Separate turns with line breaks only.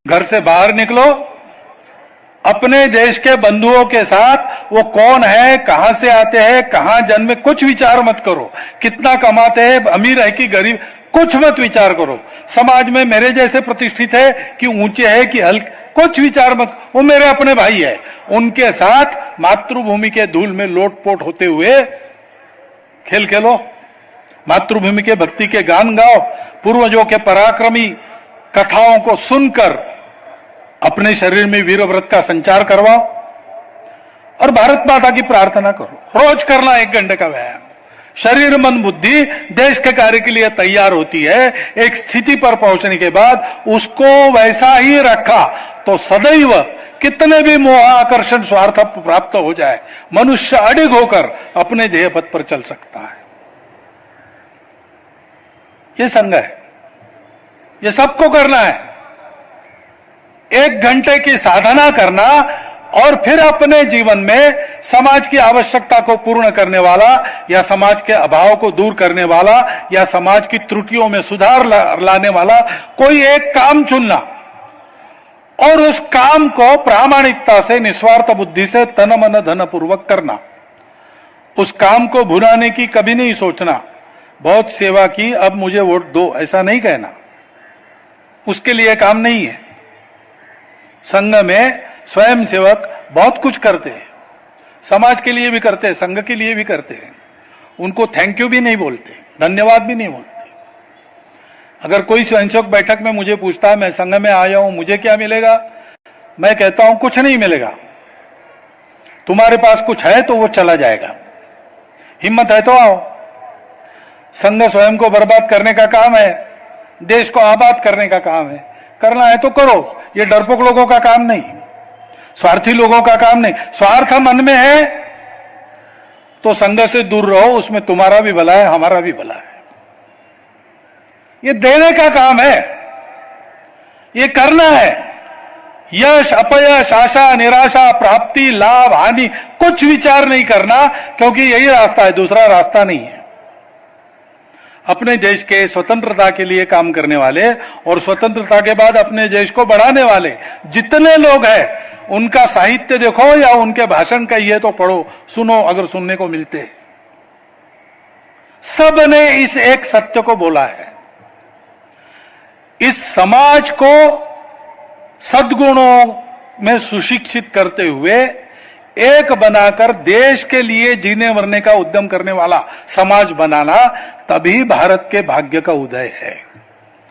घर से बाहर निकलो, अपने देश के बंधुओं के साथ वो कौन है, कहां से आते हैं, कहां जन्मे, कुछ विचार मत करो। कितना कमाते हैं, अमीर है कि गरीब, कुछ मत विचार करो। समाज में मेरे जैसे प्रतिष्ठित है कि ऊंचे है कि हल्के, कुछ विचार मत। वो मेरे अपने भाई है, उनके साथ मातृभूमि के धूल में लोटपोट होते हुए खेल खेलो। मातृभूमि के भक्ति के गान गाओ, पूर्वजों के पराक्रमी कथाओं को सुनकर अपने शरीर में वीर व्रत का संचार करवाओ और भारत माता की प्रार्थना करो। रोज करना 1 घंटे का व्यायाम। शरीर मन बुद्धि देश के कार्य के लिए तैयार होती है। एक स्थिति पर पहुंचने के बाद उसको वैसा ही रखा तो सदैव कितने भी मोह आकर्षण स्वार्थ प्राप्त हो जाए, मनुष्य अडिग होकर अपने ध्येय पथ पर चल सकता है। ये संघ है, ये सबको करना है। 1 घंटे की साधना करना और फिर अपने जीवन में समाज की आवश्यकता को पूर्ण करने वाला या समाज के अभाव को दूर करने वाला या समाज की त्रुटियों में सुधार लाने वाला कोई एक काम चुनना और उस काम को प्रामाणिकता से, निस्वार्थ बुद्धि से, तन मन धन पूर्वक करना। उस काम को भुनाने की कभी नहीं सोचना, बहुत सेवा की अब मुझे वोट दो, ऐसा नहीं कहना। उसके लिए काम नहीं है। संघ में स्वयं सेवक बहुत कुछ करते हैं, समाज के लिए भी करते हैं, संघ के लिए भी करते हैं। उनको थैंक यू भी नहीं बोलते, धन्यवाद भी नहीं बोलते। अगर कोई स्वयंसेवक बैठक में मुझे पूछता है मैं संघ में आया हूं, मुझे क्या मिलेगा, मैं कहता हूं कुछ नहीं मिलेगा। तुम्हारे पास कुछ है तो वो चला जाएगा, हिम्मत है तो आओ। संघ स्वयं को बर्बाद करने का काम है, देश को आबाद करने का काम है। करना है तो करो, ये डरपोक लोगों का काम नहीं, स्वार्थी लोगों का काम नहीं। स्वार्थ मन में है तो संघ से दूर रहो, उसमें तुम्हारा भी भला है, हमारा भी भला है। ये देने का काम है, ये करना है। यश अपयश, आशा निराशा, प्राप्ति लाभ हानि कुछ विचार नहीं करना, क्योंकि यही रास्ता है, दूसरा रास्ता नहीं है। अपने देश के स्वतंत्रता के लिए काम करने वाले और स्वतंत्रता के बाद अपने देश को बढ़ाने वाले जितने लोग हैं, उनका साहित्य देखो या उनके भाषण कहिए तो पढ़ो, सुनो अगर सुनने को मिलते। सब ने इस एक सत्य को बोला है, इस समाज को सद्गुणों में सुशिक्षित करते हुए एक बनाकर देश के लिए जीने मरने का उद्यम करने वाला समाज बनाना, तभी भारत के भाग्य का उदय है।